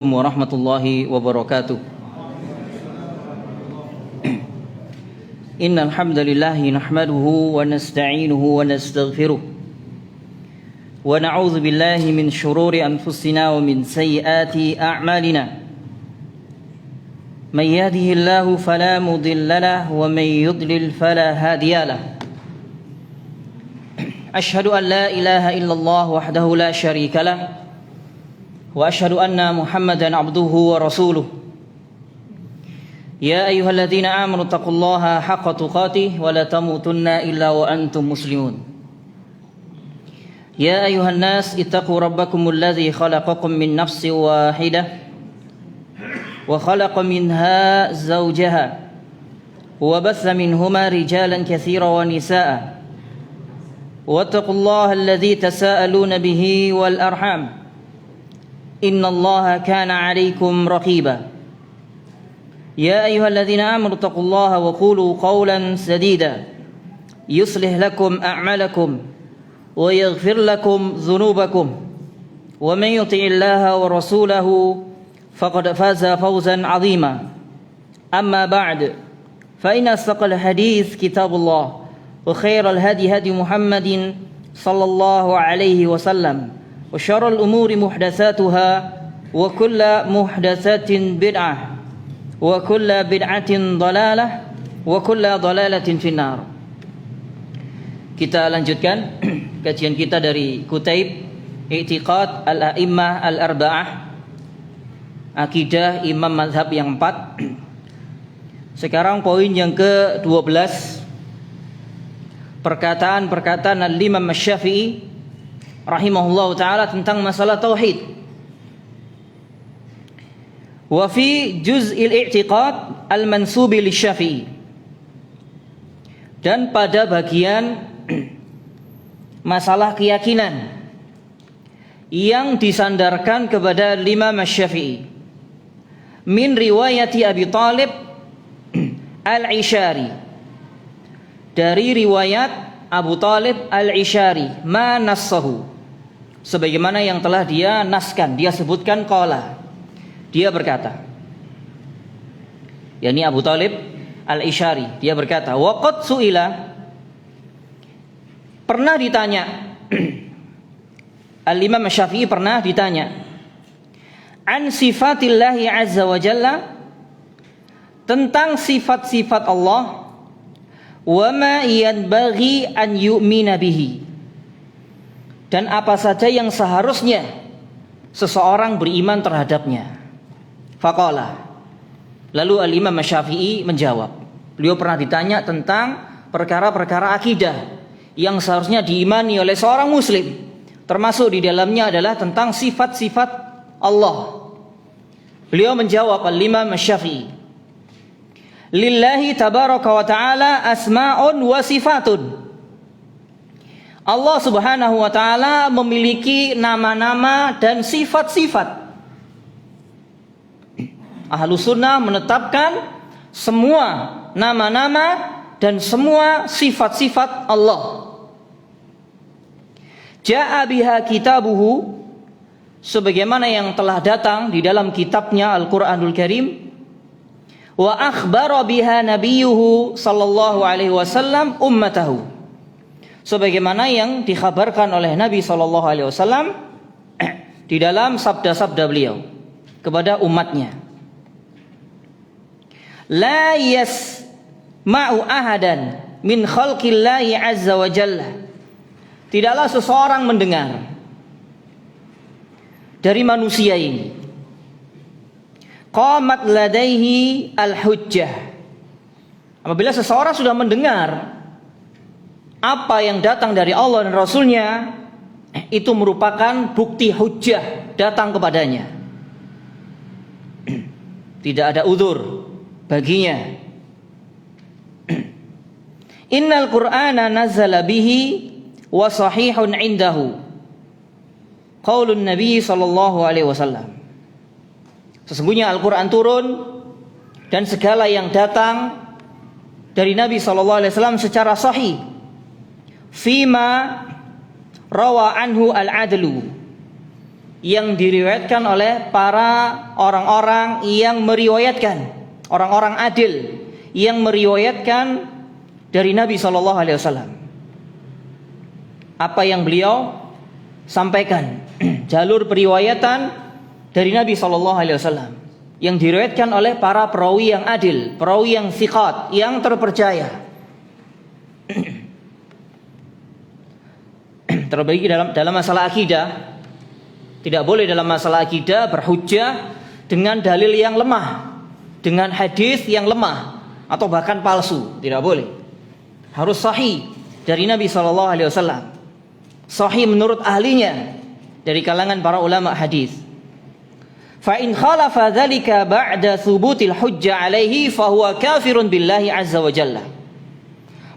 warahmatullahi wabarakatuh. Innal hamdalillahi nahmaduhu wa nasta'inuhu wa nastaghfiruh wa na'udzu billahi min shururi anfusina wa min sayyiati a'malina. May yahdihillahu fala mudilla lahu wa may yudlil fala hadiya lahu. Asyhadu an la ilaha illallah wahdahu la syarika lahu wa asyhadu anna Muhammadan abduhu wa rasuluh. Ya ayyuhalladzina amanu taqullaha haqqa tuqatih wa la tamutunna illa wa antum muslimun. Ya ayyuhan nas ittaqu rabbakumul ladzi khalaqakum min nafsin wahidah wa khalaqa minha zawjaha wa batha minhuma rijalan katsiran wa nisaa'a. Wattaqullaha alladzi tasaaluna bihi wal arham. Inna Allaha kana 'alaikum raqiba. Ya ayyuhalladzina amanu taqullaha wa qulu qawlan sadida yuslih lakum a'malakum wa yaghfir lakum dhunubakum wa man yuti'illaha wa rasulahu faqad faza fawzan 'azima. Amma ba'd, fa inna asdaqal hadits kitabullah wa khairal hadi hadi Muhammadin sallallahu alaihi wasallam wa syarrul umuri muhdatsatuha wa kullu muhdatsatin bid'ah wa kullu bid'atin dhalalah wa kullu dhalalatin finnar. Kita lanjutkan kajian kita dari Kutaib I'tiqad al-A'immah al-Arba'ah, akidah imam mazhab yang 4. Sekarang poin yang ke-12, perkataan-perkataan al-Imam Asy-Syafi'i rahimahullahu ta'ala tentang masalah tauhid. Wa fi juz'il i'tiqad al-mansubi lisy-Syafi'i, dan pada bagian masalah keyakinan yang disandarkan kepada Imam Asy-Syafi'i, min riwayati Abi Thalib al-Ishari, dari riwayat Abu Thalib al-Ishari, ma nassahu, sebagaimana yang telah dia naskan, dia sebutkan qala, dia berkata, yakni Abu Thalib al-Ishari, dia berkata, wa qad su'ila, pernah ditanya Al-Imam Syafi'i pernah ditanya an sifatillahi azza wa jalla, tentang sifat-sifat Allah, wa ma yanbaghi an yu'mina bihi, dan apa saja yang seharusnya seseorang beriman terhadapnya. Faqala, lalu Al-Imam Syafi'i menjawab, beliau pernah ditanya tentang perkara-perkara akidah yang seharusnya diimani oleh seorang muslim, termasuk di dalamnya adalah tentang sifat-sifat Allah. Beliau menjawab, Al-Imam Syafi'i, lillahi tabaraka wa ta'ala asma'un wa sifatun. Allah subhanahu wa ta'ala memiliki nama-nama dan sifat-sifat. Ahlus sunnah menetapkan semua nama-nama dan semua sifat-sifat Allah. Ja'a biha kitabuhu, sebagaimana yang telah datang di dalam kitabnya Al-Quranul Karim. Wa akhbara biha nabiyuhu sallallahu alaihi wasallam ummatahu, sebagaimana yang dikhabarkan oleh Nabi sallallahu alaihi wasallam di dalam sabda-sabda beliau kepada umatnya. La yasma'u ahadan min khalqillahi azza wa jalla, tidaklah seseorang mendengar dari manusia ini, qamat ladaihi al-hujjah, apabila seseorang sudah mendengar apa yang datang dari Allah dan Rasulnya, itu merupakan bukti hujjah datang kepadanya, tidak ada udzur baginya. Innal Qur'ana nazzala bihi wa sahihun indahu qaulun Nabi sallallahu alaihi wasallam, sesungguhnya Al-Quran turun dan segala yang datang dari Nabi SAW secara sahih, fima rawa anhu al-adlu, yang diriwayatkan oleh para orang-orang yang meriwayatkan, orang-orang adil yang meriwayatkan dari Nabi SAW. Apa yang beliau sampaikan, jalur periwayatan dari Nabi SAW yang diriwayatkan oleh para perawi yang adil, perawi yang thiqat, yang terpercaya. Terbagi dalam masalah akidah. Tidak boleh dalam masalah akidah berhujjah dengan dalil yang lemah, dengan hadis yang lemah atau bahkan palsu. Tidak boleh. Harus sahih dari Nabi SAW. Sahih menurut ahlinya dari kalangan para ulama hadis. Fa in khalafa dzalika ba'da thubutil hujjah alaihi fa huwa kafirun billahi azza wa jalla.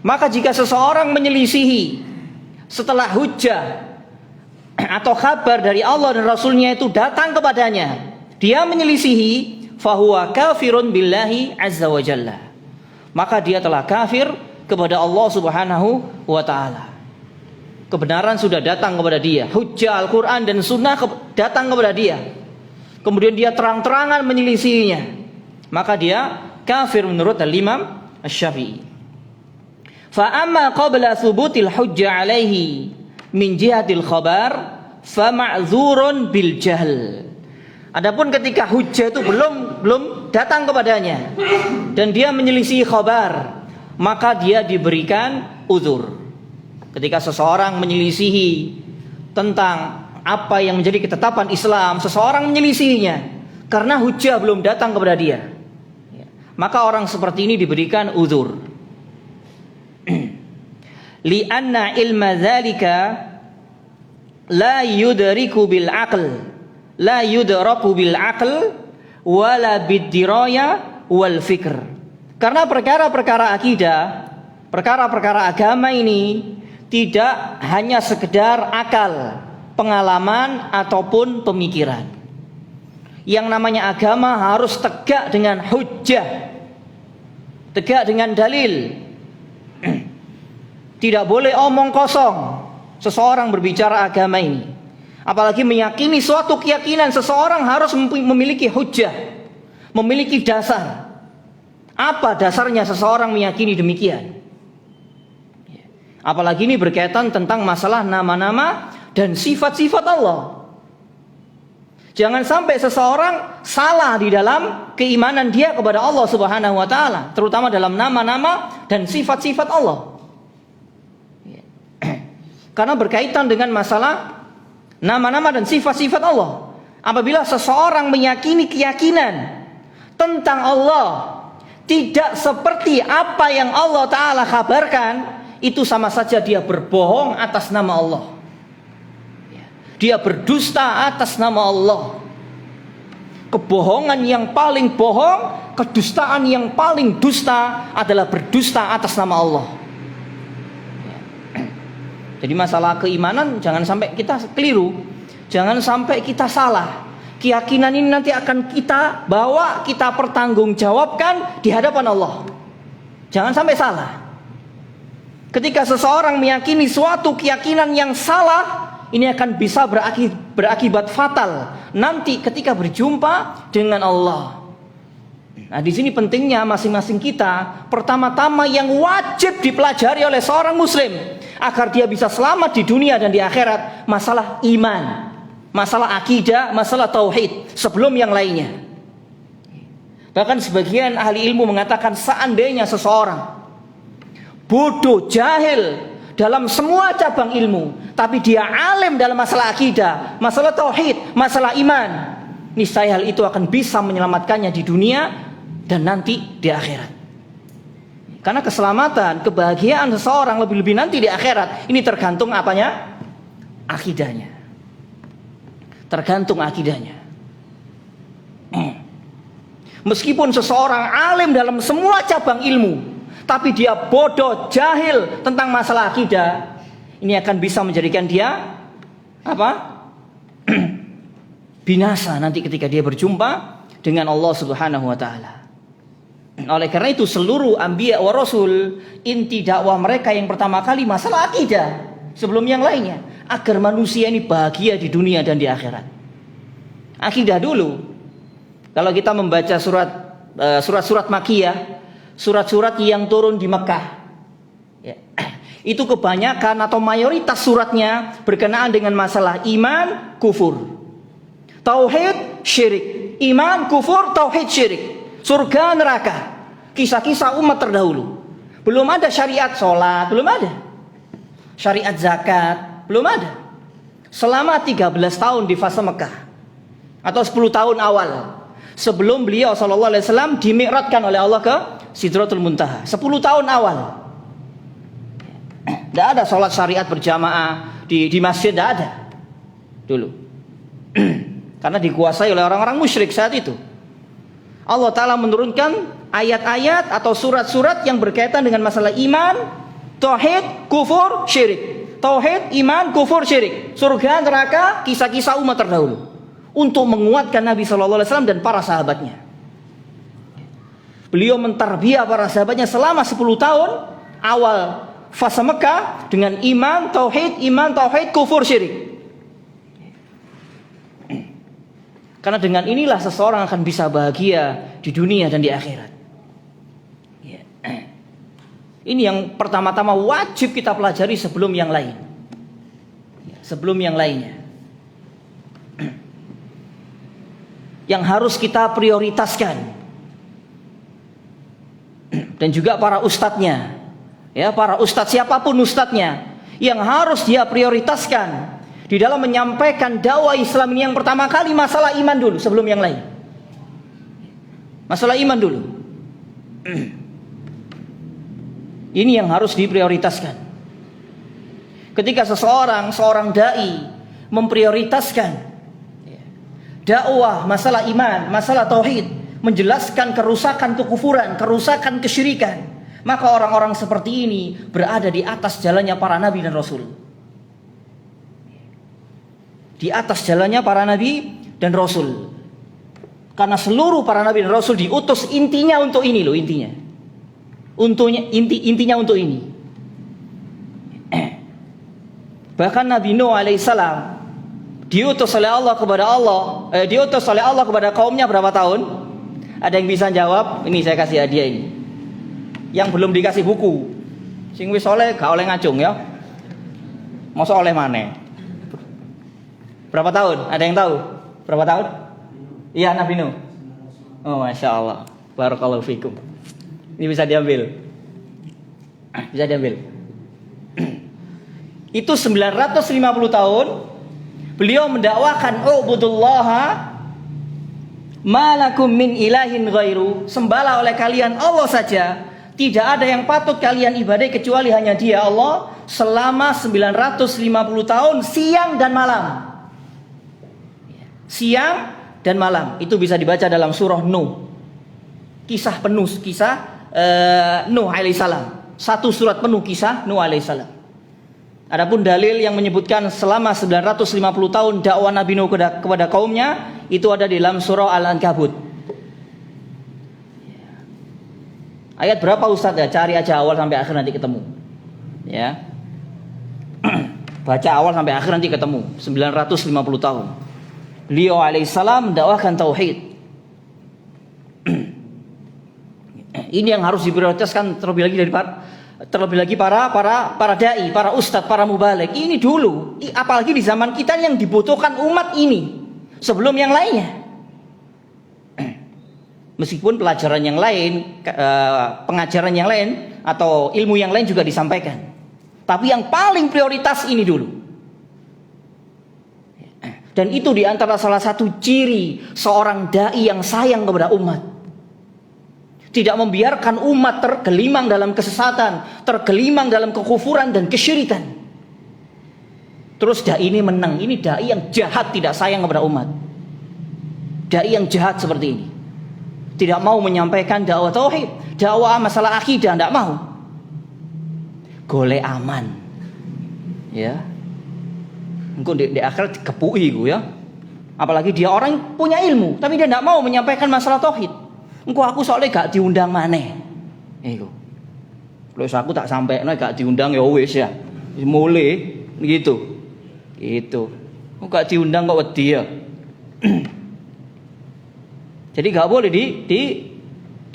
Maka jika seseorang menyelisihi setelah hujjah atau kabar dari Allah dan Rasulnya itu datang kepadanya, dia menyelisihi, fahuwa kafirun billahi azza wa jalla, maka dia telah kafir kepada Allah subhanahu wa ta'ala. Kebenaran sudah datang kepada dia, hujjah Al-Quran dan Sunnah datang kepada dia, kemudian dia terang-terangan menyelisihinya, maka dia kafir menurut Al-Imam Asy-Syafi'i. Fa amma qabla thubutil hujjah alaihi min jihatil khabar fa ma'dzurun bil jahl. Adapun ketika hujjah itu belum datang kepadanya dan dia menyelisih khabar, maka dia diberikan uzur. Ketika seseorang menyelisihi tentang apa yang menjadi ketetapan Islam, seseorang menyelisihinya karena hujjah belum datang kepada dia, maka orang seperti ini diberikan uzur. Li'anna ilma dzalika la yudriku bil aql, la yudraku bil aql wala bid-diraya wal fikr. Karena perkara-perkara akidah, perkara-perkara agama ini tidak hanya sekedar akal, pengalaman ataupun pemikiran. Yang namanya agama harus tegak dengan hujjah, tegak dengan dalil. Tidak boleh omong kosong seseorang berbicara agama ini. Apalagi meyakini suatu keyakinan, seseorang harus memiliki hujjah, memiliki dasar. Apa dasarnya seseorang meyakini demikian? Apalagi ini berkaitan tentang masalah nama-nama dan sifat-sifat Allah. Jangan sampai seseorang salah di dalam keimanan dia kepada Allah Subhanahu wa taala, terutama dalam nama-nama dan sifat-sifat Allah. Karena berkaitan dengan masalah nama-nama dan sifat-sifat Allah. Apabila seseorang meyakini keyakinan tentang Allah tidak seperti apa yang Allah Ta'ala kabarkan, itu sama saja dia berbohong atas nama Allah. Dia berdusta atas nama Allah. Kebohongan yang paling bohong, kedustaan yang paling dusta adalah berdusta atas nama Allah. Jadi masalah keimanan jangan sampai kita keliru, jangan sampai kita salah. Keyakinan ini nanti akan kita bawa, kita pertanggungjawabkan di hadapan Allah. Jangan sampai salah. Ketika seseorang meyakini suatu keyakinan yang salah, ini akan bisa berakibat fatal nanti ketika berjumpa dengan Allah. Nah, di sini pentingnya masing-masing kita, pertama-tama yang wajib dipelajari oleh seorang muslim agar dia bisa selamat di dunia dan di akhirat, masalah iman, masalah akidah, masalah tauhid sebelum yang lainnya. Bahkan sebagian ahli ilmu mengatakan seandainya seseorang bodoh, jahil dalam semua cabang ilmu, tapi dia alim dalam masalah akidah, masalah tauhid, masalah iman, niscaya hal itu akan bisa menyelamatkannya di dunia dan nanti di akhirat. Karena keselamatan, kebahagiaan seseorang lebih-lebih nanti di akhirat ini tergantung apanya? Akidahnya. Tergantung akidahnya. Meskipun seseorang alim dalam semua cabang ilmu, tapi dia bodoh, jahil tentang masalah akidah, ini akan bisa menjadikan dia apa? Binasa nanti ketika dia berjumpa dengan Allah Subhanahu wa taala. Oleh karena itu seluruh anbiya wa rasul, inti dakwah mereka yang pertama kali masalah akidah sebelum yang lainnya, agar manusia ini bahagia di dunia dan di akhirat. Akidah dulu. Kalau kita membaca surat-surat Makkiyah, surat-surat yang turun di Mekah, ya, itu kebanyakan atau mayoritas suratnya berkenaan dengan masalah iman, kufur, tauhid, syirik. Iman, kufur, tauhid, syirik, surga, neraka, kisah-kisah umat terdahulu. Belum ada syariat sholat, belum ada. Syariat zakat, belum ada. Selama 13 tahun di fase Mekah, atau 10 tahun awal sebelum beliau SAW dimi'rajkan oleh Allah ke Sidratul Muntaha. 10 tahun awal tidak ada sholat syariat berjamaah di masjid, tidak ada dulu. Karena dikuasai oleh orang-orang musyrik saat itu. Allah Ta'ala menurunkan ayat-ayat atau surat-surat yang berkaitan dengan masalah iman, tauhid, kufur, syirik. Tauhid, iman, kufur, syirik, surga, neraka, kisah-kisah umat terdahulu, untuk menguatkan Nabi SAW dan para sahabatnya. Beliau mentarbiyah para sahabatnya selama 10 tahun awal fase Mekah dengan iman, tauhid, kufur, syirik. Karena dengan inilah seseorang akan bisa bahagia di dunia dan di akhirat. Ini yang pertama-tama wajib kita pelajari sebelum yang lain. Sebelum yang lainnya. Yang harus kita prioritaskan. Dan juga para ustadznya, ya, para ustadz siapapun ustadznya, yang harus dia prioritaskan di dalam menyampaikan dakwah Islam ini, yang pertama kali masalah iman dulu sebelum yang lain. Masalah iman dulu. Ini yang harus diprioritaskan. Ketika seorang dai memprioritaskan dakwah masalah iman, masalah tauhid, menjelaskan kerusakan kekufuran, kerusakan kesyirikan, maka orang-orang seperti ini berada di atas jalannya para nabi dan rasul. Di atas jalannya para nabi dan rasul. Karena seluruh para nabi dan rasul diutus intinya untuk ini loh, intinya. Intinya untuk ini. Bahkan Nabi Nuh alaihissalam diutus oleh Allah kepada kaumnya berapa tahun? Ada yang bisa jawab? Ini saya kasih hadiah ini. Yang belum dikasih buku. Sing wis oleh gak oleh ngacung ya. Masa oleh mana? Berapa tahun? Ada yang tahu? Berapa tahun? Iya, Nabi Nuh. Oh, Masya Allah. Barakallahu fikum. Ini bisa diambil. Bisa diambil. Itu 950 tahun beliau mendakwakan ubudullaha malakum min ilahin ghairu, sembahlah oleh kalian Allah saja, tidak ada yang patut kalian ibadai kecuali hanya Dia Allah, selama 950 tahun siang dan malam. Siang dan malam. Itu bisa dibaca dalam surah Nuh. Kisah penuh Nuh alaihissalam. Satu surat penuh kisah Nuh alaihissalam. Adapun dalil yang menyebutkan selama 950 tahun dakwah Nabi Nuh kepada kaumnya, itu ada di dalam surah Al-Ankabut. Ayat berapa Ustaz ya? Cari aja awal sampai akhir nanti ketemu. Ya. Baca awal sampai akhir nanti ketemu. 950 tahun. Beliau alaihissalam mendakwahkan tauhid. Ini yang harus diprioritaskan terlebih lagi para dai, para ustadz, para mubalik. Ini dulu, apalagi di zaman kita yang dibutuhkan umat ini sebelum yang lainnya. Meskipun pelajaran yang lain, pengajaran yang lain atau ilmu yang lain juga disampaikan, tapi yang paling prioritas ini dulu. Dan itu diantara salah satu ciri seorang dai yang sayang kepada umat. Tidak membiarkan umat tergelimang dalam kesesatan, tergelimang dalam kekufuran dan kesyirikan. Terus dai ini menang. Ini dai yang jahat, tidak sayang kepada umat. Dai yang jahat seperti ini. Tidak mau menyampaikan dakwah tauhid, dakwah masalah akidah, tidak mau. Golek aman. Ya. Engko di akhirat dikepui gue ya. Apalagi dia orang punya ilmu, tapi dia tidak mau menyampaikan masalah tauhid. Engko aku soalnya gak diundang maneh. Iku. Terus aku tak sampai gak diundang ya wis ya. Mulai gitu. Gitu. Kok gak diundang kok wedi ya. Jadi nggak boleh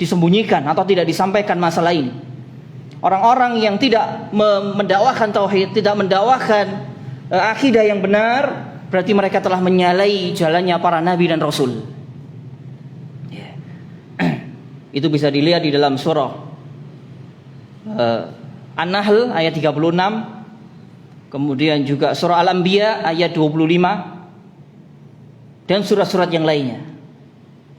disembunyikan atau tidak disampaikan masalah ini. Orang-orang yang tidak mendakwahkan tauhid, tidak mendakwahkan akidah yang benar, berarti mereka telah menyalahi jalannya para nabi dan rasul. Itu bisa dilihat di dalam surah An-Nahl ayat 36, kemudian juga surah Al-Anbiya ayat 25, dan surat-surat yang lainnya.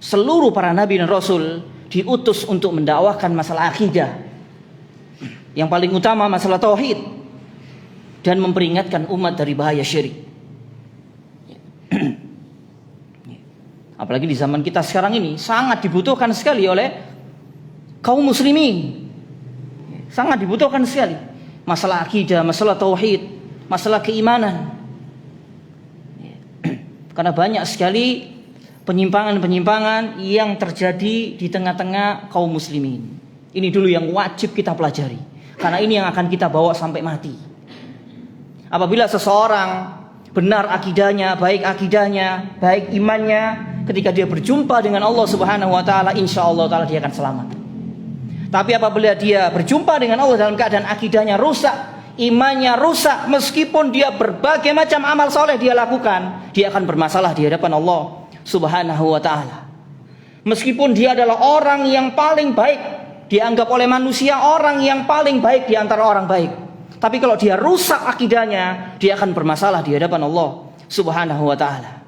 Seluruh para nabi dan rasul diutus untuk mendakwahkan masalah akidah, yang paling utama masalah tauhid, dan memperingatkan umat dari bahaya syirik. Apalagi di zaman kita sekarang ini sangat dibutuhkan sekali oleh kaum muslimin. Sangat dibutuhkan sekali masalah akidah, masalah tauhid, masalah keimanan. Karena banyak sekali penyimpangan-penyimpangan yang terjadi di tengah-tengah kaum muslimin. Ini dulu yang wajib kita pelajari, karena ini yang akan kita bawa sampai mati. Apabila seseorang benar akidahnya, baik imannya, ketika dia berjumpa dengan Allah Subhanahu wa taala, insyaallah taala dia akan selamat. Tapi apabila dia berjumpa dengan Allah dalam keadaan akidahnya rusak, imannya rusak, meskipun dia berbagai macam amal soleh dia lakukan, dia akan bermasalah di hadapan Allah Subhanahu wa taala. Meskipun dia adalah orang yang paling baik, dianggap oleh manusia orang yang paling baik di antara orang baik, tapi kalau dia rusak akidahnya, dia akan bermasalah di hadapan Allah Subhanahu wa taala.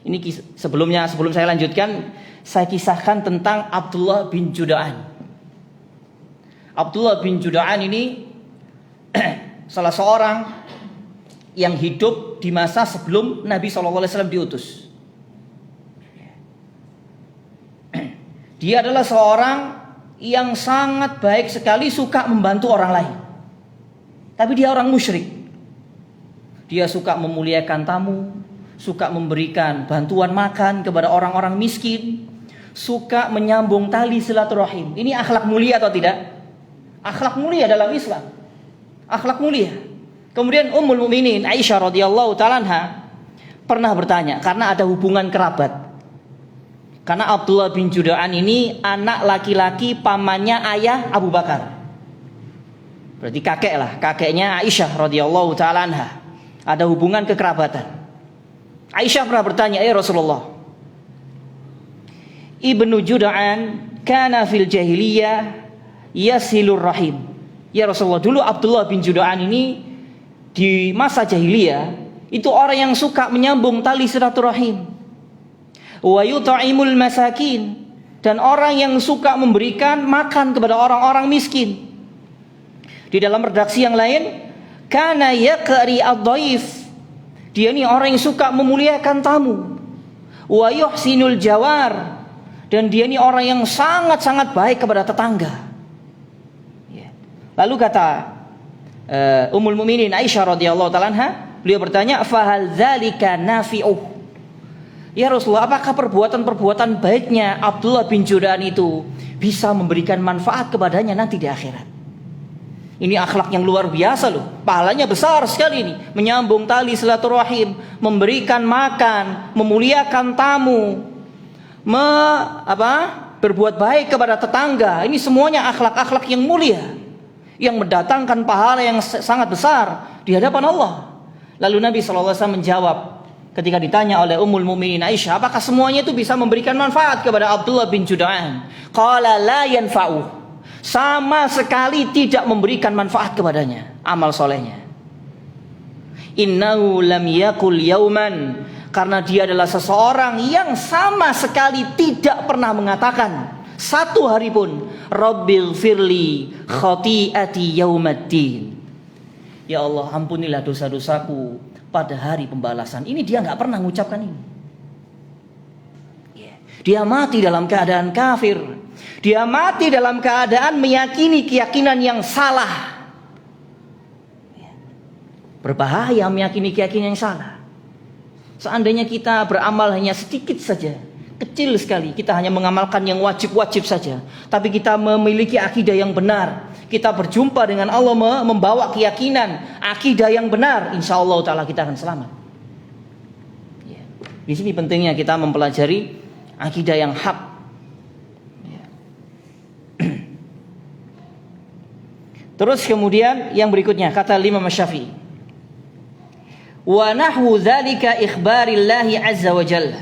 Ini sebelum saya lanjutkan, saya kisahkan tentang Abdullah bin Juda'an. Abdullah bin Juda'an ini salah seorang yang hidup di masa sebelum Nabi SAW diutus. Dia adalah seorang yang sangat baik sekali, suka membantu orang lain. Tapi dia orang musyrik. Dia suka memuliakan tamu, suka memberikan bantuan makan kepada orang-orang miskin, suka menyambung tali silaturahim. Ini akhlak mulia atau tidak? Akhlak mulia dalam Islam. Akhlak mulia. Kemudian Ummul Mukminin Aisyah radhiyallahu ta'ala anha pernah bertanya, karena ada hubungan kerabat. Karena Abdullah bin Juda'an ini anak laki-laki pamannya ayah Abu Bakar. Berarti kakeknya Aisyah radhiyallahu ta'ala anha. Ada hubungan kekerabatan. Aisyah pernah bertanya, "Ya Rasulullah, Ibnu Juda'an kana fil jahiliyah yasilur rahim." Ya Rasulullah, dulu Abdullah bin Juda'an ini di masa jahiliyah itu orang yang suka menyambung tali silaturahim. Wa yut'imul masakin, dan orang yang suka memberikan makan kepada orang-orang miskin. Di dalam redaksi yang lain, kana yaqri ad-dhaif, dia ini orang yang suka memuliakan tamu. Wa yuhsinul jawar, dan dia ini orang yang sangat-sangat baik kepada tetangga. Lalu kata Ummul Mukminin Aisyah radhiyallahu ta'ala anha, beliau bertanya, "Fahal dzalika nafi'uh?" Ya Rasulullah, apakah perbuatan-perbuatan baiknya Abdullah bin Juda'an itu bisa memberikan manfaat kepadanya nanti di akhirat? Ini akhlak yang luar biasa loh. Pahalanya besar sekali ini. Menyambung tali silaturahim, memberikan makan, memuliakan tamu, berbuat baik kepada tetangga. Ini semuanya akhlak-akhlak yang mulia, yang mendatangkan pahala yang sangat besar di hadapan Allah. Lalu Nabi SAW menjawab ketika ditanya oleh Ummul Mukminin Aisyah, apakah semuanya itu bisa memberikan manfaat kepada Abdullah bin Juda'an? Qala la yanfa'u. Sama sekali tidak memberikan manfaat kepadanya amal solehnya. Innahu lam yakul yauman, karena dia adalah seseorang yang sama sekali tidak pernah mengatakan satu hari pun, Rabbighfirli khati'ati yaumaddin, ya Allah ampunilah dosa-dosaku pada hari pembalasan. Ini dia nggak pernah mengucapkan ini. Dia mati dalam keadaan kafir. Dia mati dalam keadaan meyakini keyakinan yang salah. Berbahaya meyakini keyakinan yang salah. Seandainya kita beramal hanya sedikit saja, kecil sekali, kita hanya mengamalkan yang wajib-wajib saja, tapi kita memiliki akidah yang benar, kita berjumpa dengan Allah membawa keyakinan akidah yang benar, insya Allah ta'ala kita akan selamat. Di sini pentingnya kita mempelajari akidah yang hak. Terus kemudian yang berikutnya kata Imam Syafi'i, wa nahwu dzalika ikhbarillahi azza wa jalla.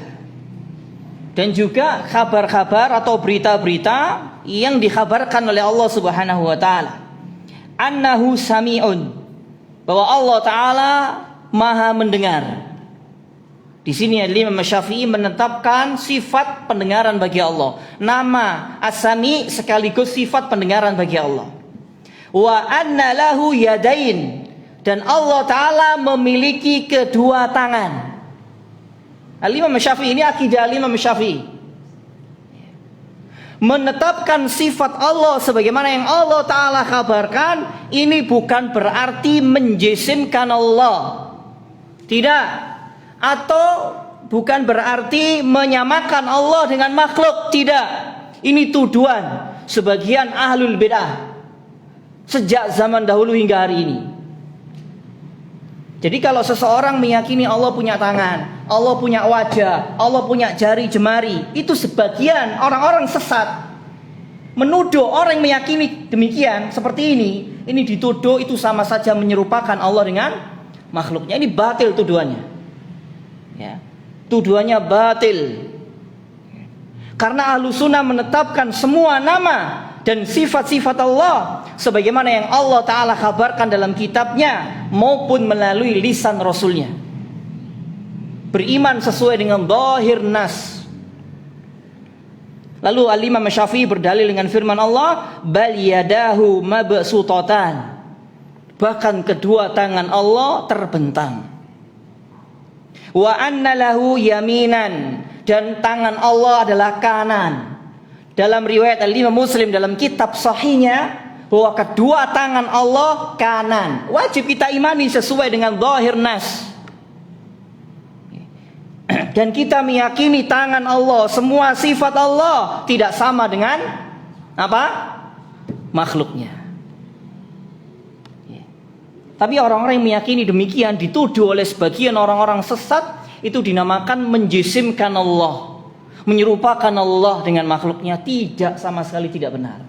Dan juga kabar-kabar atau berita-berita yang dikhabarkan oleh Allah Subhanahu wa taala. Annahu sami'un, bahwa Allah taala Maha mendengar. Di sini Imam Syafi'i menetapkan sifat pendengaran bagi Allah. Nama As-Sami sekaligus sifat pendengaran bagi Allah. Wa anna lahu yadain, dan Allah taala memiliki kedua tangan. Imam Syafi'i, ini akidah Imam Syafi'i, menetapkan sifat Allah sebagaimana yang Allah taala kabarkan. Ini bukan berarti menjisimkan Allah, tidak, atau bukan berarti menyamakan Allah dengan makhluk, tidak. Ini tuduhan sebagian ahlul bid'ah sejak zaman dahulu hingga hari ini. Jadi kalau seseorang meyakini Allah punya tangan, Allah punya wajah, Allah punya jari jemari, itu sebagian orang-orang sesat menuduh orang yang meyakini demikian seperti ini dituduh itu sama saja menyerupakan Allah dengan makhluknya. Ini batil tuduhannya. Ya, tuduhannya batil. Karena Ahlussunnah menetapkan semua nama dan sifat-sifat Allah sebagaimana yang Allah Ta'ala kabarkan dalam kitabnya maupun melalui lisan Rasulnya. Beriman sesuai dengan zahir nas. Lalu Al-Imam Syafi'i berdalil dengan firman Allah, bal yadahu mabsutatan, bahkan kedua tangan Allah terbentang. Wa anna lahu yaminan, dan tangan Allah adalah kanan. Dalam riwayat Al-Imam Muslim dalam kitab sahihnya bahwa kedua tangan Allah kanan. Wajib kita imani sesuai dengan zahir nas. Dan kita meyakini tangan Allah, semua sifat Allah tidak sama dengan apa? Makhluknya. Tapi orang-orang yang meyakini demikian dituduh oleh sebagian orang-orang sesat, itu dinamakan menjisimkan Allah, menyerupakan Allah dengan makhluknya. Tidak, sama sekali tidak benar.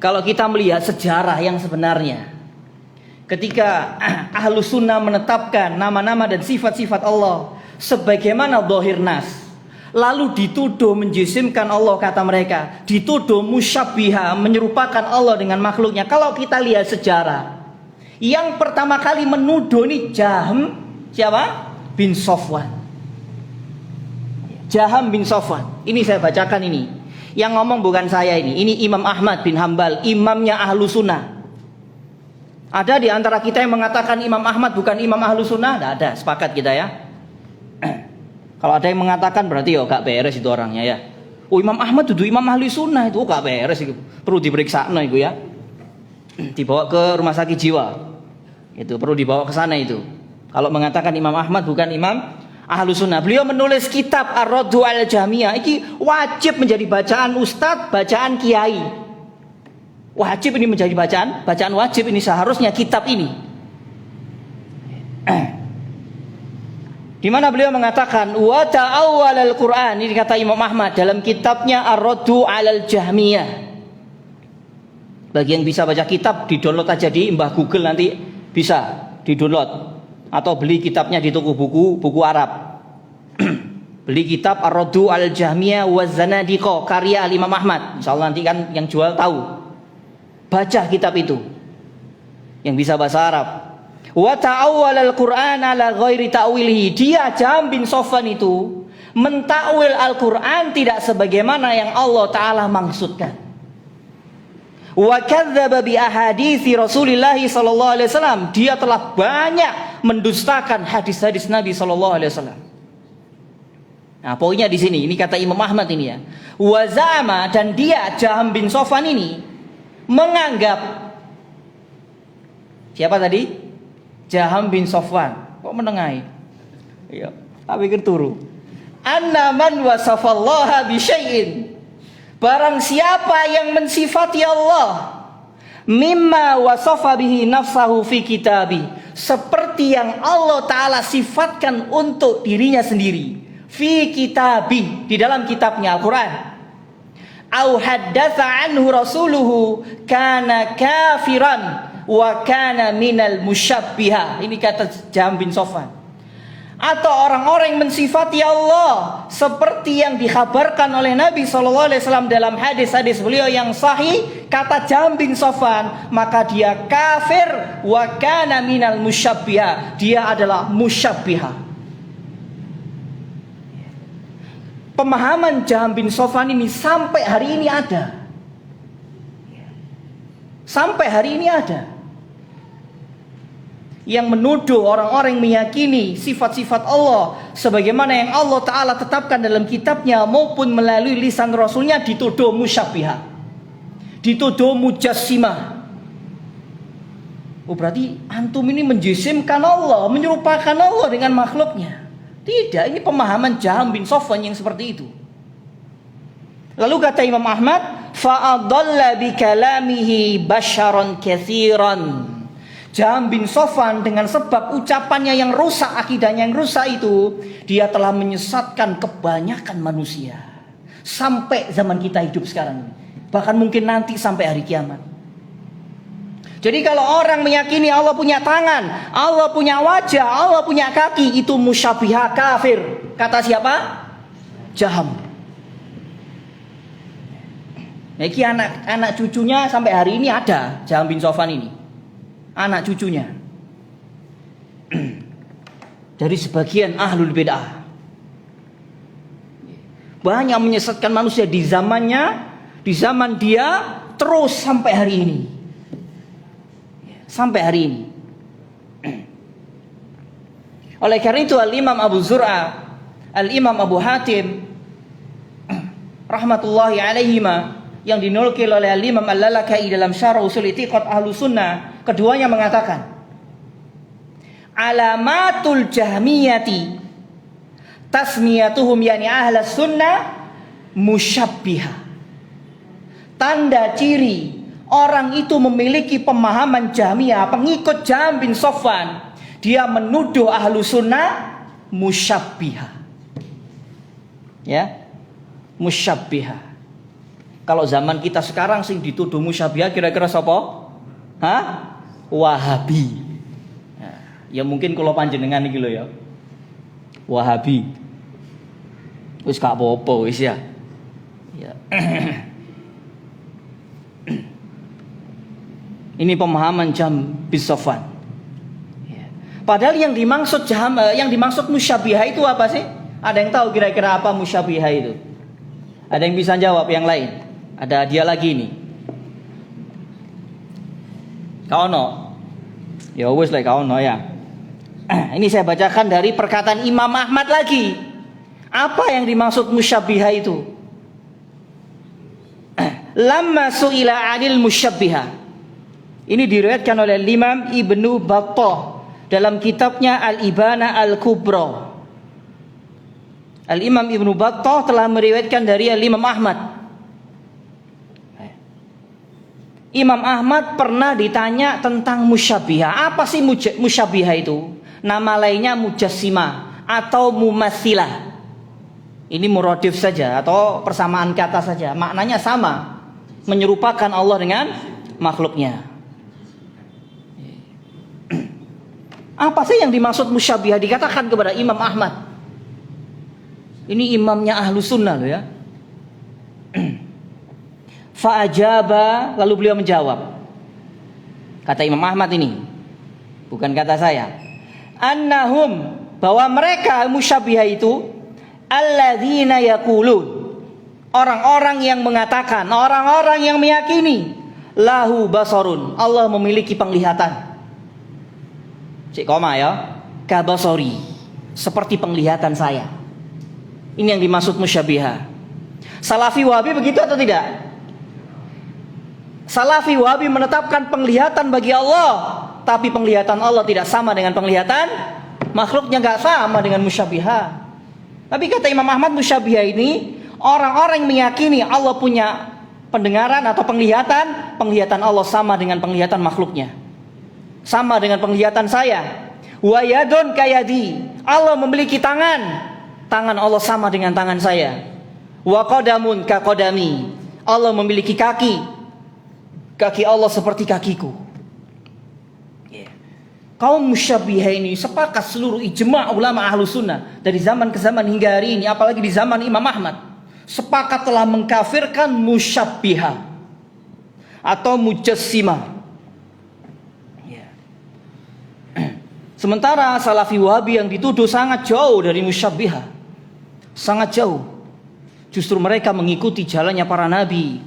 Kalau kita melihat sejarah yang sebenarnya, ketika Ahlussunnah menetapkan nama-nama dan sifat-sifat Allah sebagaimana zahir nas, lalu dituduh menjisimkan Allah, kata mereka, dituduh musyabbiha, menyerupakan Allah dengan makhluknya. Kalau kita lihat sejarah, yang pertama kali menuduh ini Jahm, siapa? Bin Safwan. Jahm bin Safwan. Ini saya bacakan ini. Yang ngomong bukan saya ini. Ini Imam Ahmad bin Hambal, imamnya Ahlussunnah. Ada di antara kita yang mengatakan Imam Ahmad bukan imam Ahlussunnah? Tidak ada, sepakat kita ya. Kalau ada yang mengatakan berarti ya gak beres itu orangnya ya. Oh, Imam Ahmad itu imam Ahlussunnah itu, gak beres itu. Perlu diperiksa itu ya. Dibawa ke rumah sakit jiwa. Itu perlu dibawa ke sana itu. Kalau mengatakan Imam Ahmad bukan imam Ahlussunnah. Beliau menulis kitab Ar-Raddu 'alal Jahmiyah. Ini wajib menjadi bacaan ustadz, bacaan kiai. Wajib ini menjadi bacaan wajib ini, seharusnya kitab ini. Di mana beliau mengatakan wa ta'awwalal Qur'an, ini kata Imam Ahmad dalam kitabnya Ar-Raddu 'alal Jahmiyah. Bagi yang bisa baca kitab, di-download aja di Mbah Google, nanti bisa di-download. Atau beli kitabnya di toko buku Arab. Beli kitab Ar-Raddu 'alal Jahmiyah wa Zanadiqah karya Imam Ahmad. Insyaallah nanti kan yang jual tahu. Baca kitab itu yang bisa bahasa Arab. Wa ta'awwalal Qur'an ala ghairi ta'wilihi. Dia Jahm bin Safwan itu mentakwil Al-Qur'an tidak sebagaimana yang Allah Ta'ala maksudkan. Wa kadzdzaba bi ahaditsi Rasulillah sallallahu alaihi wasallam. Dia telah banyak mendustakan hadis-hadis Nabi sallallahu alaihi wasallam. Nah, poinnya di sini, ini kata Imam Ahmad ini ya. Wa za'ama, dan dia Jahm bin Safwan ini menganggap, siapa tadi? Jahm bin Safwan. Kok menengahi? Iya, tapi kan turu. Anna man wasafallaha bi syai'in, barang siapa yang mensifati Allah mimma wasafa bihi nafsahu fi kitabi, seperti yang Allah Ta'ala sifatkan untuk dirinya sendiri fi kitabih, di dalam kitabnya Al-Quran, au haddatsa anhu rasuluhu kana kafiran wa kana minal musyabbiha. Ini kata Jahm bin Safwan. Atau orang-orang yang mensifati Allah seperti yang dikhabarkan oleh Nabi SAW dalam hadis-hadis beliau yang sahih, kata Jahm bin Safwan, maka dia kafir wa kana minal musyabbiha, dia adalah musyabbiha. Pemahaman Jahm bin Safwan ini sampai hari ini ada. Sampai hari ini ada. Yang menuduh orang-orang yang meyakini sifat-sifat Allah sebagaimana yang Allah Ta'ala tetapkan dalam kitabnya maupun melalui lisan Rasulnya, dituduh musyabbiha, dituduh mujassimah. Oh, berarti antum ini menjisimkan Allah, menyerupakan Allah dengan makhluknya. Tidak, ini pemahaman Jahm bin Safwan yang seperti itu. Lalu kata Imam Ahmad, fa'adalla bi kalamihi basyaron katsiran. Jahm bin Safwan dengan sebab ucapannya yang rusak, akidahnya yang rusak itu, dia telah menyesatkan kebanyakan manusia sampai zaman kita hidup sekarang, bahkan mungkin nanti sampai hari kiamat. Jadi kalau orang meyakini Allah punya tangan, Allah punya wajah, Allah punya kaki, itu musyabbiha, kafir. Kata siapa? Jahm. Nah, ini anak cucunya sampai hari ini ada Jahm bin Safwan ini. Anak cucunya dari sebagian ahlul bid'ah, banyak menyesatkan manusia di zamannya, di zaman dia, terus sampai hari ini. Sampai hari ini. Oleh karena itu Al-Imam Abu Zur'a, Al-Imam Abu Hatim rahmatullahi alaihima, yang dinukil oleh Al-Imam Al-Lalaka'i dalam Syarah Ushul I'tiqad Ahlussunnah, keduanya mengatakan alamatul jahmiyati tasmiyatuhum yani ahlas sunnah musyabbiha. Tanda ciri orang itu memiliki pemahaman Jahmiyah, pengikut Jahm bin Safwan, dia menuduh ahlu sunnah musyabbiha. Ya, musyabbiha. Kalau zaman kita sekarang sing dituduh musyabbiha kira-kira sapa? Hah? Wahabi. Ya mungkin kalau panjenengan iki lho ya. Wahabi. Wis gak apa-apa wis ya. Ya. Ini pemahaman Jahm bin Safwan. Ya. Padahal yang dimaksud yang dimaksud musyabbiha itu apa sih? Ada yang tahu kira-kira apa musyabbiha itu? Ada yang bisa jawab yang lain? Ada dia lagi nih. Kaono. Ya wis lek kaono ya. Ini saya bacakan dari perkataan Imam Ahmad lagi. Apa yang dimaksud musyabbiha itu? Lamma su'ila 'anil musyabbiha. Ini diriwayatkan oleh Imam Ibnu Battah dalam kitabnya Al-Ibana Al-Kubra. Al-Imam Ibnu Battah telah meriwayatkan dari Al-Imam Ahmad. Imam Ahmad pernah ditanya tentang musyabbiha. Apa sih musyabbiha itu? Nama lainnya mujassimah atau mumatsilah. Ini muradif saja atau persamaan kata saja. Maknanya sama, menyerupakan Allah dengan makhluknya. Apa sih yang dimaksud musyabbiha? Dikatakan kepada Imam Ahmad. Ini imamnya ahlu sunnah loh ya. Fa'ajaba, lalu beliau menjawab. Kata Imam Ahmad ini, bukan kata saya. Annahum, bahwa mereka musyabbiha itu alladzina yaqulun, orang-orang yang mengatakan, orang-orang yang meyakini lahu basarun, Allah memiliki penglihatan. Cik koma ya, kabasori, seperti penglihatan saya. Ini yang dimaksud musyabbiha. Salafi Wahabi begitu atau tidak? Salafi Wahabi menetapkan penglihatan bagi Allah, tapi penglihatan Allah tidak sama dengan penglihatan makhluknya, nggak sama dengan musyabbiha. Tapi kata Imam Ahmad, musyabbiha ini orang-orang yang meyakini Allah punya pendengaran atau penglihatan Allah sama dengan penglihatan makhluknya. sama dengan penglihatan saya. Wa yadun kayadi, Allah memiliki tangan, tangan Allah sama dengan tangan saya. Wa qadamun ka qadami, Allah memiliki kaki, kaki Allah seperti kakiku. Kaum musyabbihah ini sepakat seluruh ijma' ulama ahlu sunnah dari zaman ke zaman hingga hari ini, apalagi di zaman Imam Ahmad, sepakat telah mengkafirkan musyabbihah atau mujassimah. Sementara Salafi Wahabi yang dituduh sangat jauh dari musyabbihah, sangat jauh. Justru mereka mengikuti jalannya para nabi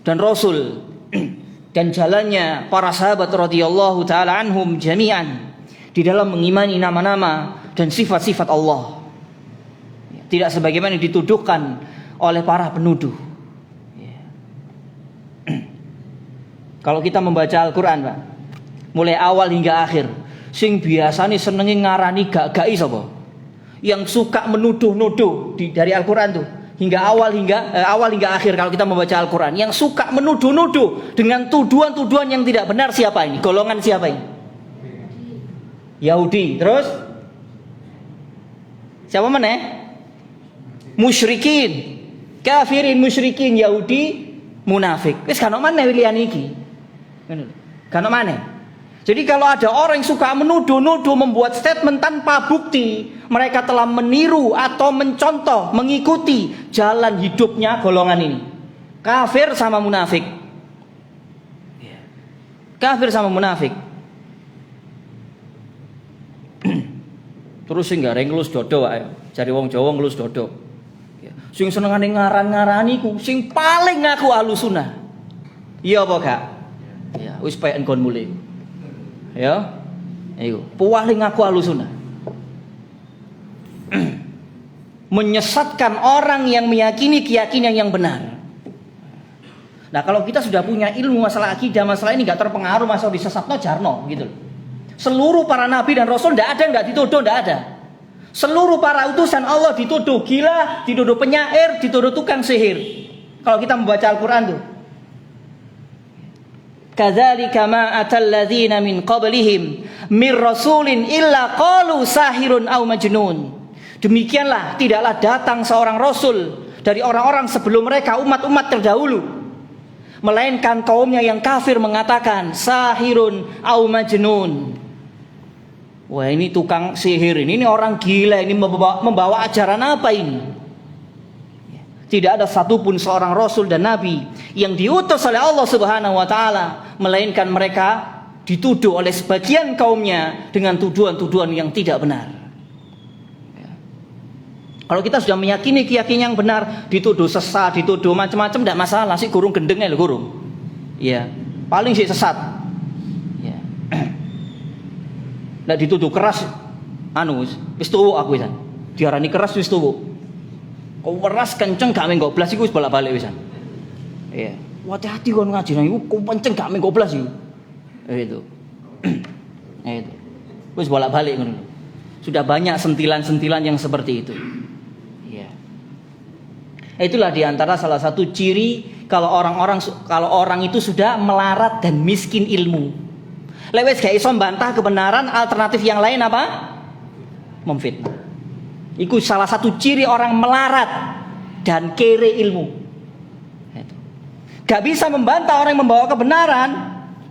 dan rasul dan jalannya para sahabat radhiyallahu taala anhum jami'an di dalam mengimani nama-nama dan sifat-sifat Allah. Tidak sebagaimana yang dituduhkan oleh para penuduh. Kalau kita membaca Al-Qur'an, Pak, mulai awal hingga akhir, sing biasane senenge ngarani gak sapa? Yang suka menuduh-nuduh dari Al-Qur'an tuh, hingga awal hingga akhir kalau kita membaca Al-Qur'an, yang suka menuduh-nuduh dengan tuduhan-tuduhan yang tidak benar siapa ini? Golongan siapa ini? Yahudi. Terus siapa mana? Musyrikin. Kafirin, musyrikin, Yahudi, munafik. Wis kan mana pilihan iki? Kan mana? Jadi kalau ada orang yang suka menuduh-nuduh, membuat statement tanpa bukti, mereka telah meniru atau mencontoh, mengikuti jalan hidupnya golongan ini. Kafir sama munafik. Kafir sama munafik. Terus sing gareng ngelus dodo wae. Cari wong Jawa ngelus dodo. Sing senengane ngaran-ngarani ku sing paling ngaku ahlussunnah. Iya apa gak? Ya, wis paen kon mulih. Ya, ayo, paling ngaku ahlussunnah. Menyesatkan orang yang meyakini keyakinan yang benar. Nah, kalau kita sudah punya ilmu masalah akidah, masalah ini nggak terpengaruh masalah disesatno jarno, gitu. Seluruh para nabi dan rasul nggak ada nggak dituduh, nggak ada. Seluruh para utusan Allah dituduh gila, dituduh penyair, dituduh tukang sihir. Kalau kita membaca Al-Quran tuh. Kadzalika ma atal ladzina min qablihim mir rasulin illa qalu sahirun aw majnun. Demikianlah tidaklah datang seorang rasul dari orang-orang sebelum mereka, umat-umat terdahulu, melainkan kaumnya yang kafir mengatakan sahirun aw majnun. Wah, ini tukang sihir ini orang gila, ini membawa ajaran apa ini? Tidak ada satupun seorang rasul dan nabi yang diutus oleh Allah Subhanahu wa taala, melainkan mereka dituduh oleh sebagian kaumnya dengan tuduhan-tuduhan yang tidak benar. Kalau kita sudah meyakini keyakinan yang benar, dituduh sesat, dituduh macam-macam, tidak masalah. Si gurung gendengnya lho gurung. Iya, paling sih sesat. Ya. Ndak dituduh keras, wis tuwuk aku wisan. Diarani keras wis tuwuk. Kau weras kenceng gak menggo blas iku wis bolak-balik wisan. Iya. Hati-hati kon ngaji nang iku kau kenceng gak menggo blas iku. Itu. Itu. Wis bolak-balik ngono. Sudah banyak sentilan-sentilan yang seperti itu. Iya. Itulah diantara salah satu ciri kalau orang itu sudah melarat dan miskin ilmu. Lewes gak iso mbantah kebenaran, alternatif yang lain apa? Memfitnah. Itu salah satu ciri orang melarat dan kere ilmu. Gak bisa membantah orang yang membawa kebenaran.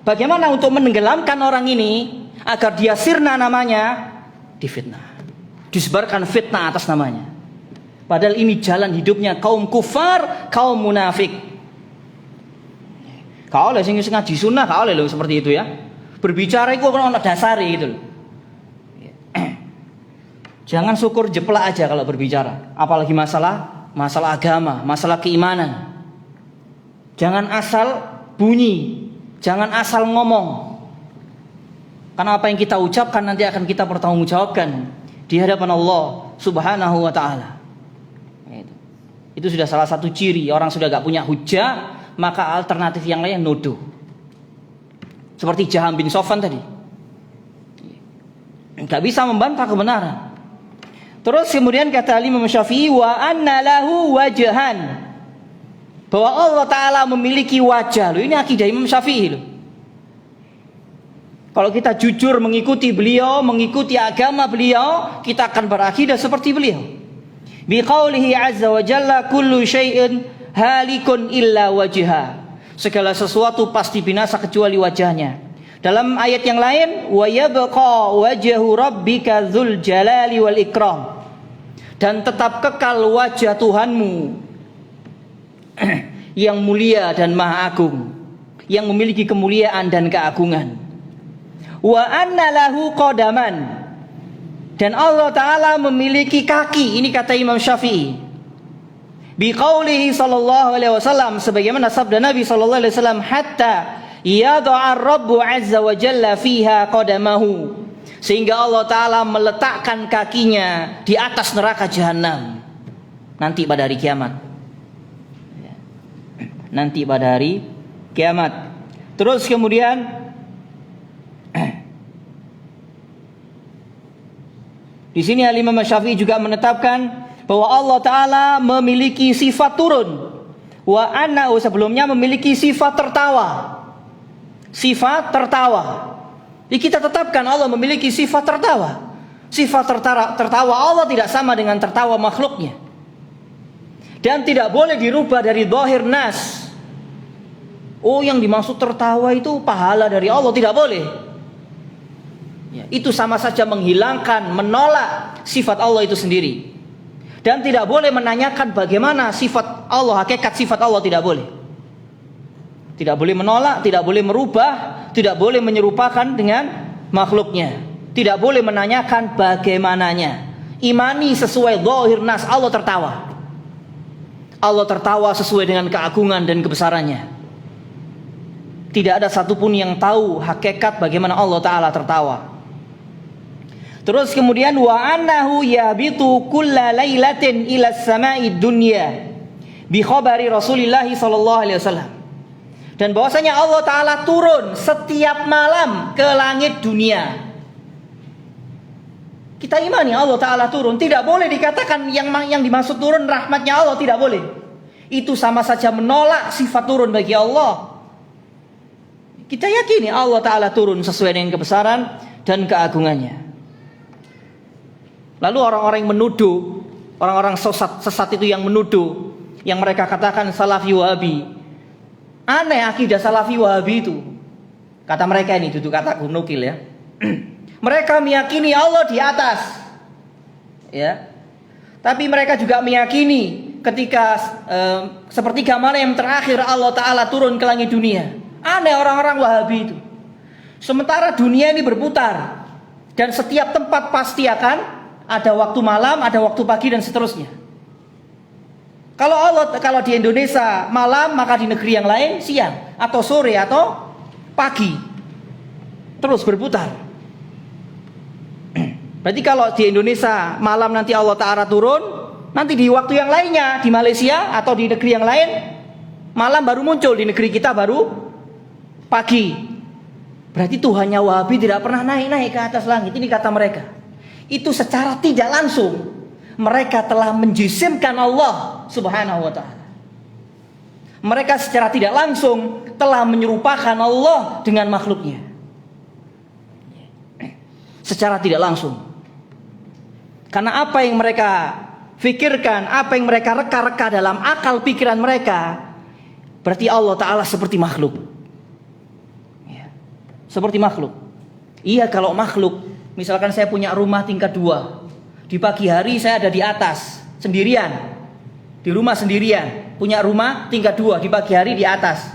Bagaimana untuk menenggelamkan orang ini agar dia sirna namanya? Difitnah, disebarkan fitnah atas namanya. Padahal ini jalan hidupnya kaum kufar, kaum munafik. Kau oleh sing ngaji sunnah, kau oleh seperti itu ya. Berbicara itu kan ono dasare gitu loh. Jangan syukur jeplak aja kalau berbicara, apalagi masalah agama, masalah keimanan. Jangan asal bunyi, jangan asal ngomong. Karena apa yang kita ucapkan nanti akan kita pertanggungjawabkan di hadapan Allah Subhanahu wa taala. Itu sudah salah satu ciri orang sudah gak punya hujah, maka alternatif yang lain nuduh. Seperti Jaham bin Sofwan tadi. Gak bisa membantah kebenaran. Terus kemudian kata Imam Syafi'i wa anna lahu wajhan. Bahwa Allah taala memiliki wajah. Loh, ini akidah Imam Syafi'i loh. Kalau kita jujur mengikuti beliau, mengikuti agama beliau, kita akan berakidah seperti beliau. Biqaulihi azza wa jalla kullu syai'in halikun illa wajha. Segala sesuatu pasti binasa kecuali wajahnya. Dalam ayat yang lain, wa yabqa wajhu rabbika dzul jalali wal ikram. Dan tetap kekal wajah Tuhanmu yang mulia dan maha agung, yang memiliki kemuliaan dan keagungan. Wa anna lahu qadaman. Dan Allah Ta'ala memiliki kaki. Ini kata Imam Syafi'i. Biqaulihi sallallahu alaihi wasallam, sebagaimana sabda Nabi sallallahu alaihi wasallam, hatta yada'a Rabbu azza wa jalla fiha qadamahu, sehingga Allah Ta'ala meletakkan kakinya di atas neraka jahanam nanti pada hari kiamat. Nanti pada hari kiamat. Terus kemudian di sini Imam Syafi'i juga menetapkan bahwa Allah Ta'ala memiliki sifat turun. Wa annahu, sebelumnya memiliki sifat tertawa. Sifat tertawa. Jadi kita tetapkan Allah memiliki sifat tertawa. Sifat tertawa Allah tidak sama dengan tertawa makhluknya. Dan tidak boleh dirubah dari zahir nas. Oh, yang dimaksud tertawa itu pahala dari Allah, tidak boleh. Ya, itu sama saja menghilangkan, menolak sifat Allah itu sendiri. Dan tidak boleh menanyakan bagaimana sifat Allah, hakikat sifat Allah, tidak boleh. Tidak boleh menolak, tidak boleh merubah, tidak boleh menyerupakan dengan makhluknya. Tidak boleh menanyakan bagaimananya. Imani sesuai zahir nas, Allah tertawa. Allah tertawa sesuai dengan keagungan dan kebesarannya. Tidak ada satupun yang tahu hakikat bagaimana Allah Ta'ala tertawa. Terus kemudian wa annahu yabitu kulla lailatin ila samai dunya bi khabari Rasulillah sallallahu alaihi wasallam. Dan bahwasanya Allah Ta'ala turun setiap malam ke langit dunia. Kita imani Allah Ta'ala turun. Tidak boleh dikatakan yang dimaksud turun rahmatnya Allah, tidak boleh. Itu sama saja menolak sifat turun bagi Allah. Kita yakini Allah Ta'ala turun sesuai dengan kebesaran dan keagungannya. Lalu orang-orang yang menuduh, orang-orang sesat itu yang menuduh, yang mereka katakan Salafi Wahabi. Aneh akidah Salafi Wahabi itu. Kata mereka ini, duduk kata nukil ya. Mereka meyakini Allah di atas. Ya. Tapi mereka juga meyakini ketika sepertiga malam yang terakhir Allah Ta'ala turun ke langit dunia. Aneh orang-orang Wahabi itu. Sementara dunia ini berputar. Dan setiap tempat pasti akan ada waktu malam, ada waktu pagi dan seterusnya. Kalau di Indonesia malam, maka di negeri yang lain siang atau sore atau pagi. Terus berputar. Berarti kalau di Indonesia malam nanti Allah Ta'ala turun, nanti di waktu yang lainnya di Malaysia atau di negeri yang lain malam baru muncul, di negeri kita baru pagi. Berarti Tuhannya Wahabi tidak pernah naik-naik ke atas langit. Ini kata mereka. Itu secara tidak langsung mereka telah menjisimkan Allah Subhanahu wa ta'ala. Mereka secara tidak langsung telah menyerupakan Allah dengan makhluknya. Secara tidak langsung. Karena apa yang mereka fikirkan, apa yang mereka reka-reka dalam akal pikiran mereka, berarti Allah Ta'ala seperti makhluk. Seperti makhluk. Iya, kalau makhluk, misalkan saya punya rumah tingkat 2. Di pagi hari saya ada di atas sendirian. Di rumah sendirian. Punya rumah tingkat 2, di pagi hari di atas.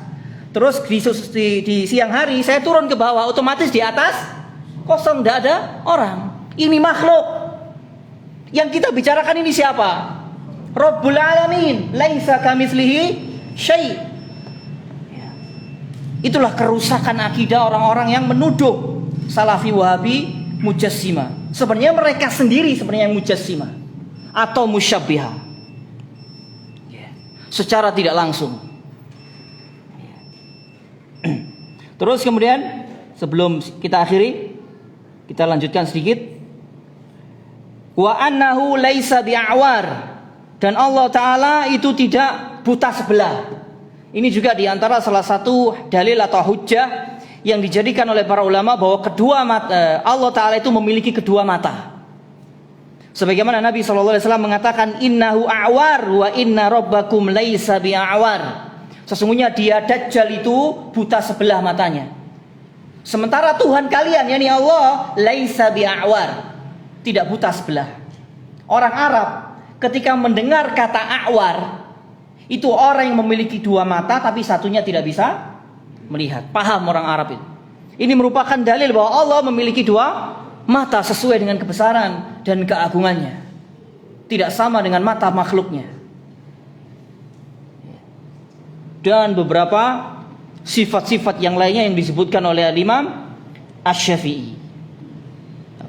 Terus di siang hari saya turun ke bawah, otomatis di atas kosong, tidak ada orang. Ini makhluk. Yang kita bicarakan ini siapa? Rabbul Alamin. Laisa kamitslihi syai'. Itulah kerusakan akidah orang-orang yang menuduh Salafi Wahabi Mujassimah. Sebenarnya mereka sendiri sebenarnya yang Mujassimah atau Musyabbihah. Secara tidak langsung. Terus kemudian sebelum kita akhiri, kita lanjutkan sedikit. Wa annahu laisa bi'awar. Dan Allah Ta'ala itu tidak buta sebelah. Ini juga diantara salah satu dalil atau hujjah yang dijadikan oleh para ulama bahwa kedua mata Allah Ta'ala itu memiliki kedua mata. Sebagaimana Nabi SAW mengatakan, innahu a'war wa inna rabbakum laisa bi'a'war. Sesungguhnya dia Dajjal itu buta sebelah matanya. Sementara Tuhan kalian, yakni Allah, laisa bi'a'war, tidak buta sebelah. Orang Arab ketika mendengar kata a'war, itu orang yang memiliki dua mata tapi satunya tidak bisa melihat. Paham orang Arab itu. Ini merupakan dalil bahwa Allah memiliki dua mata sesuai dengan kebesaran dan keagungannya. Tidak sama dengan mata makhluknya. Dan beberapa sifat-sifat yang lainnya yang disebutkan oleh Imam Asy-Syafi'i.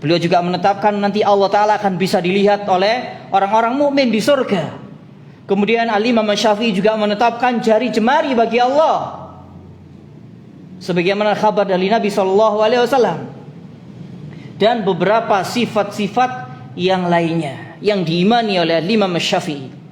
Beliau juga menetapkan nanti Allah Ta'ala akan bisa dilihat oleh orang-orang mukmin di surga. Kemudian Imam Asy-Syafi'i juga menetapkan jari jemari bagi Allah, sebagaimana kabar dari Nabi SAW. Dan beberapa sifat-sifat yang lainnya yang diimani oleh Imam Asy-Syafi'i.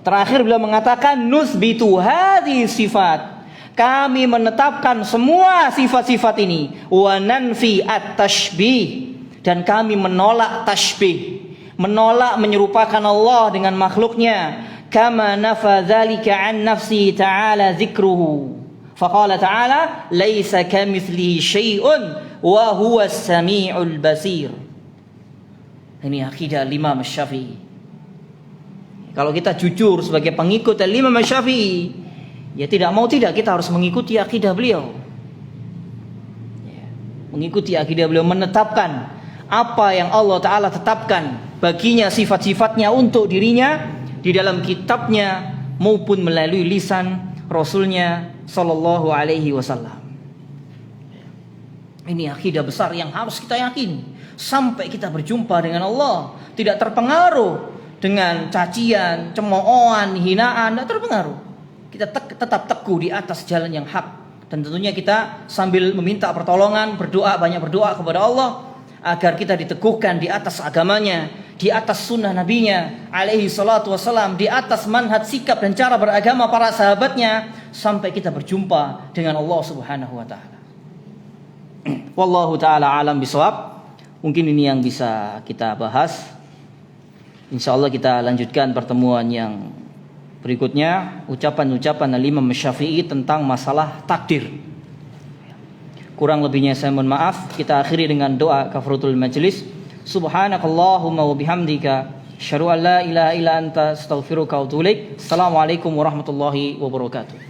Terakhir beliau mengatakan, nusbitu hadhihi sifat, kami menetapkan semua sifat-sifat ini, wa nanfi at-tashbih, dan kami menolak tashbih, menolak menyerupakan Allah dengan makhluknya, kama nafa dzalika an nafsi ta'ala dzikruhu. Faqala ta'ala, laisa kamitslihi syai'un wa huwas sami'ul basir. Ini akidah Imam Asy-Syafi'i. Kalau kita jujur sebagai pengikut Imam Asy-Syafi'i, ya tidak mau tidak kita harus mengikuti akidah beliau. Mengikuti akidah beliau, menetapkan apa yang Allah Ta'ala tetapkan baginya, sifat-sifatnya untuk dirinya di dalam kitabnya maupun melalui lisan Rasulnya Sallallahu Alaihi Wasallam. Ini akidah besar yang harus kita yakini sampai kita berjumpa dengan Allah, tidak terpengaruh dengan cacian, cemoohan, hinaan, tidak terpengaruh. Kita tetap teguh di atas jalan yang hak, dan tentunya kita sambil meminta pertolongan, berdoa, banyak berdoa kepada Allah agar kita diteguhkan di atas agamanya, di atas sunnah nabinya alaihi salatu wassalam, di atas manhaj sikap dan cara beragama para sahabatnya, sampai kita berjumpa dengan Allah Subhanahu wa taala. Wallahu taala alam bisawab. Mungkin ini yang bisa kita bahas. Insyaallah kita lanjutkan pertemuan yang berikutnya, ucapan-ucapan Imam Asy-Syafi'i tentang masalah takdir. Kurang lebihnya saya mohon maaf. Kita akhiri dengan doa kafaratul majlis. Subhanakallahumma wa bihamdika, asyhadu an la ilaha illa anta, astaghfiruka wa atubu ilaik. Assalamualaikum warahmatullahi wabarakatuh.